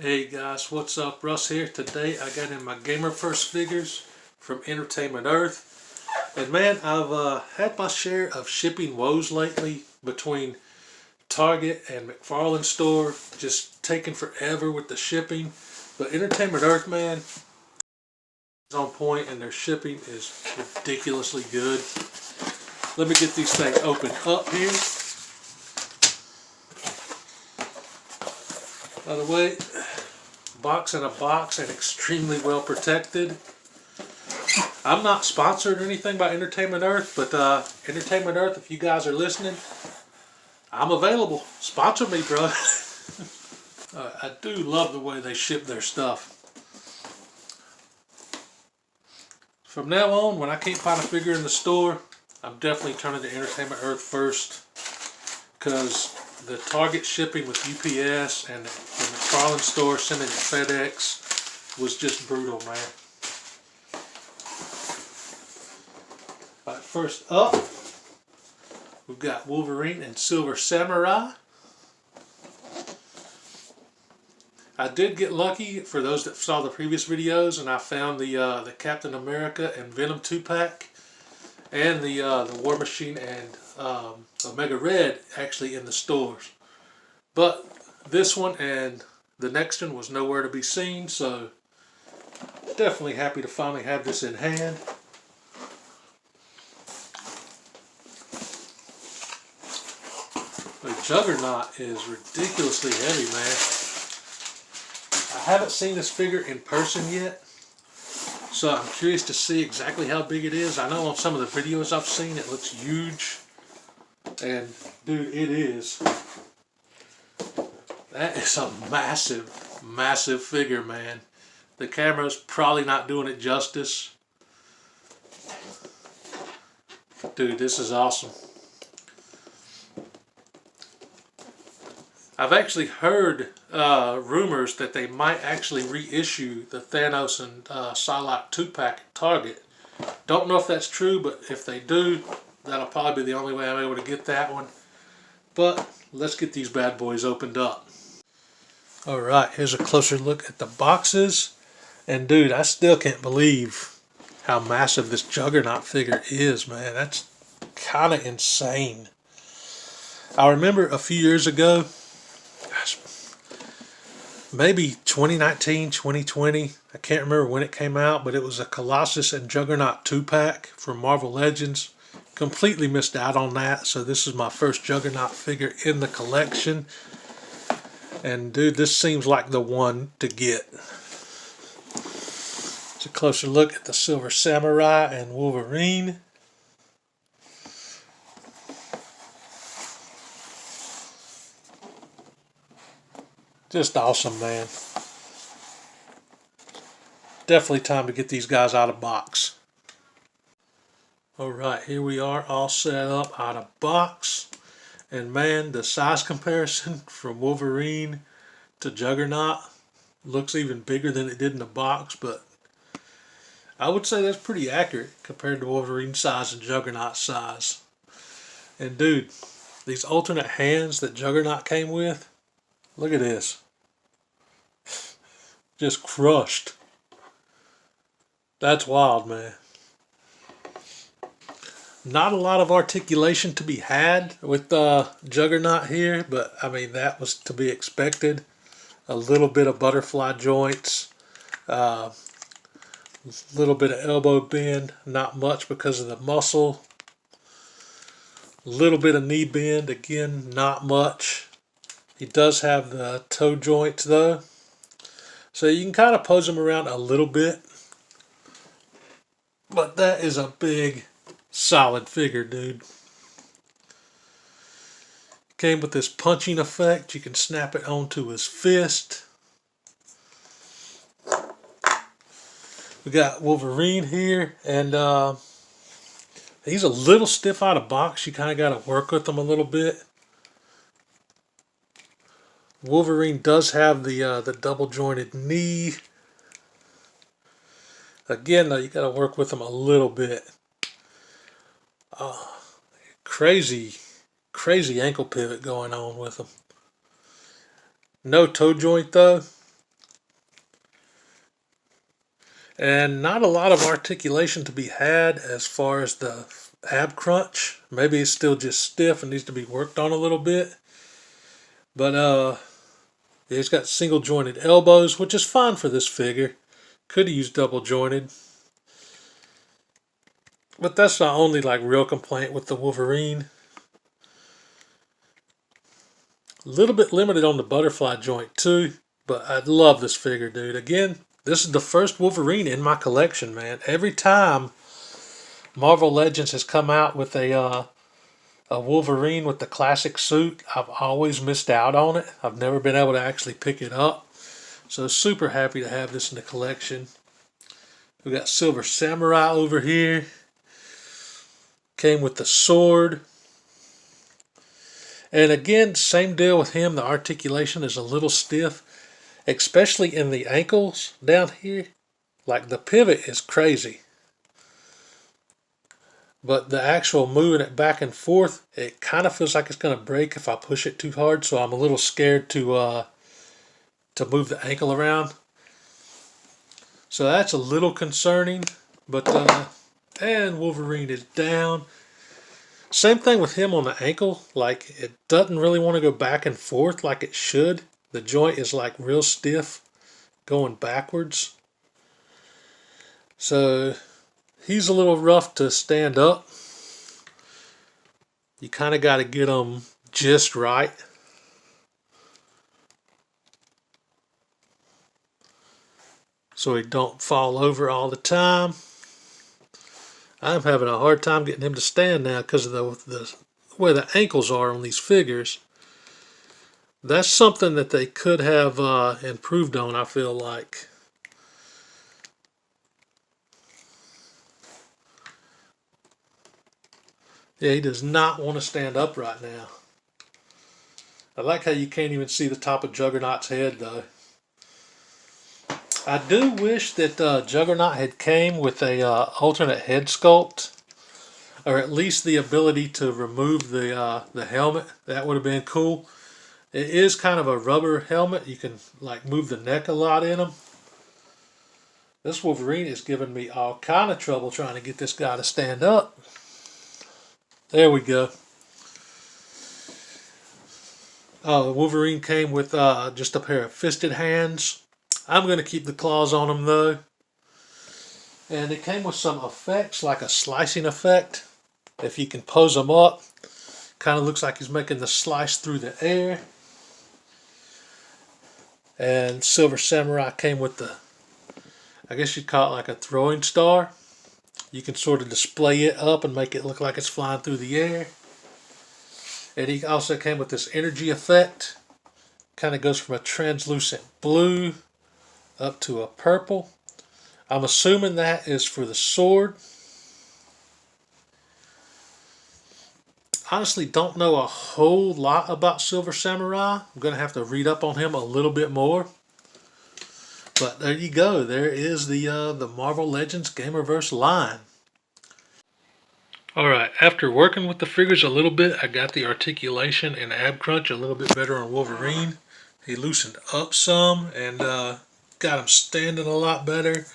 Hey guys, what's up? Russ here. Today I got in my Gamerverse figures from Entertainment Earth. And man, I've had my share of shipping woes lately between Target and McFarlane store. Just taking forever with the shipping. But Entertainment Earth, man, is on point and their shipping is ridiculously good. Let me get these things opened up here. By the way, box in a box and extremely well protected. I'm not sponsored or anything by Entertainment Earth, but Entertainment Earth, if you guys are listening, I'm available. Sponsor me, bro. I do love the way they ship their stuff. From now on, when I can't find a figure in the store, I'm definitely turning to Entertainment Earth first, because the Target shipping with UPS and the McFarlane store sending it FedEx was just brutal, man. Alright, first up, we've got Wolverine and Silver Samurai. I did get lucky, for those that saw the previous videos, and I found the Captain America and Venom 2-pack and the War Machine and Omega Red actually in the stores. But this one and the next one was nowhere to be seen, so definitely happy to finally have this in hand. The Juggernaut is ridiculously heavy, man. I haven't seen this figure in person yet, so I'm curious to see exactly how big it is. I know on some of the videos I've seen it looks huge, and dude, it is. That is a massive, massive figure, man. The camera's probably not doing it justice. Dude, this is awesome. I've actually heard rumors that they might actually reissue the Thanos and Psylocke 2-pack at Target. Don't know if that's true, but if they do, that'll probably be the only way I'm able to get that one. But let's get these bad boys opened up. Alright, here's a closer look at the boxes. And dude, I still can't believe how massive this Juggernaut figure is, man. That's kind of insane. I remember a few years ago, gosh, maybe 2019, 2020, I can't remember when it came out, but it was a Colossus and Juggernaut 2-pack from Marvel Legends. Completely missed out on that, so this is my first Juggernaut figure in the collection. And dude, this seems like the one to get. It's a closer look at the Silver Samurai and Wolverine. Just awesome, man. Definitely time to get these guys out of box. Alright, here we are all set up out of box. And man, the size comparison from Wolverine to Juggernaut looks even bigger than it did in the box, but I would say that's pretty accurate compared to Wolverine's size and Juggernaut's size. And dude, these alternate hands that Juggernaut came with, look at this. Just crushed. That's wild, man. Not a lot of articulation to be had with Juggernaut here, but I mean, that was to be expected. A little bit of butterfly joints, a little bit of elbow bend, not much because of the muscle. A little bit of knee bend, again, not much. He does have the toe joints though, so you can kind of pose him around a little bit. But that is a big, solid figure, dude. Came with this punching effect. You can snap it onto his fist. We got Wolverine here, and he's a little stiff out of box. You kind of got to work with him a little bit. Wolverine does have the double jointed knee. Again, though, you got to work with him a little bit. Crazy ankle pivot going on with him. No toe joint though. And not a lot of articulation to be had as far as the ab crunch. Maybe it's still just stiff and needs to be worked on a little bit. But yeah, he's got single jointed elbows, which is fine for this figure. Could have used double jointed. But that's my only like real complaint with the Wolverine. A little bit limited on the butterfly joint too, but I love this figure, dude. Again, this is the first Wolverine in my collection, man. Every time Marvel Legends has come out with a Wolverine with the classic suit, I've always missed out on it. I've never been able to actually pick it up. So super happy to have this in the collection. We got Silver Samurai over here. Came with the sword. And again, same deal with him. The articulation is a little stiff, especially in the ankles down here. Like the pivot is crazy. But the actual moving it back and forth, it kind of feels like it's going to break if I push it too hard. So I'm a little scared to move the ankle around. So that's a little concerning. But and Wolverine is down. Same thing with him on the ankle. Like, it doesn't really want to go back and forth like it should. The joint is like real stiff going backwards. So he's a little rough to stand up. You kind of got to get him just right. So he don't fall over all the time. I'm having a hard time getting him to stand now because of the way the ankles are on these figures. That's something that they could have improved on, I feel like. Yeah, he does not want to stand up right now. I like how you can't even see the top of Juggernaut's head, though. I do wish that Juggernaut had came with a alternate head sculpt, or at least the ability to remove the helmet. That would have been cool. It is kind of a rubber helmet. You can like move the neck a lot in them. This Wolverine is giving me all kind of trouble trying to get this guy to stand up. There we go. The Wolverine came with just a pair of fisted hands. I'm going to keep the claws on him though. And it came with some effects, like a slicing effect. If you can pose him up, kind of looks like he's making the slice through the air. And Silver Samurai came with the, I guess you'd call it like a throwing star. You can sort of display it up and make it look like it's flying through the air. And he also came with this energy effect. Kind of goes from a translucent blue up to a purple. I'm assuming that is for the sword. Honestly, don't know a whole lot about Silver Samurai. I'm going to have to read up on him a little bit more. But there you go. There is the Marvel Legends Gamerverse line. Alright, after working with the figures a little bit, I got the articulation and ab crunch a little bit better on Wolverine. He loosened up some and got him standing a lot better,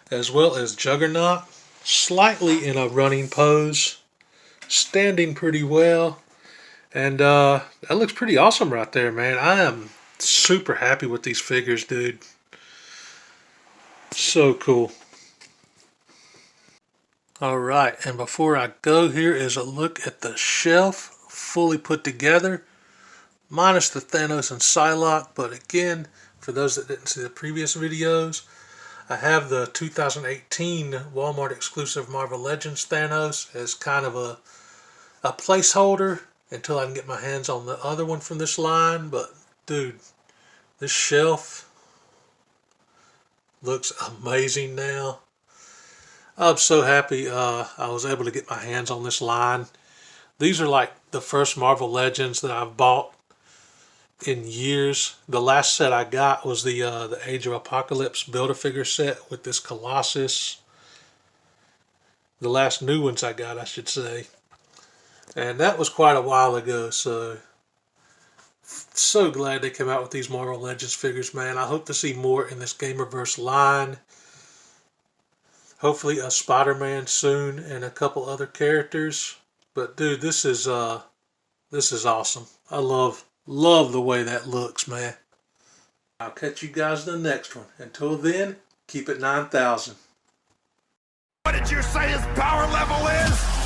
as well as Juggernaut, slightly in a running pose, standing pretty well, and that looks pretty awesome right there, man. I am super happy with these figures, dude. So cool. Alright, and before I go, here is a look at the shelf, fully put together, minus the Thanos and Psylocke, but again, for those that didn't see the previous videos, I have the 2018 Walmart exclusive Marvel Legends Thanos as kind of a placeholder until I can get my hands on the other one from this line. But dude, this shelf looks amazing now. I'm so happy I was able to get my hands on this line. These are like the first Marvel Legends that I've bought in years. The last set I got was the Age of Apocalypse Build-A-Figure set with this Colossus. The last new ones I got, I should say. And that was quite a while ago, so glad they came out with these Marvel Legends figures, man. I hope to see more in this Gamerverse line. Hopefully a Spider-Man soon and a couple other characters. But dude, this is awesome. I love the way that looks, man. I'll catch you guys in the next one. Until then, keep it 9,000. What did you say his power level is?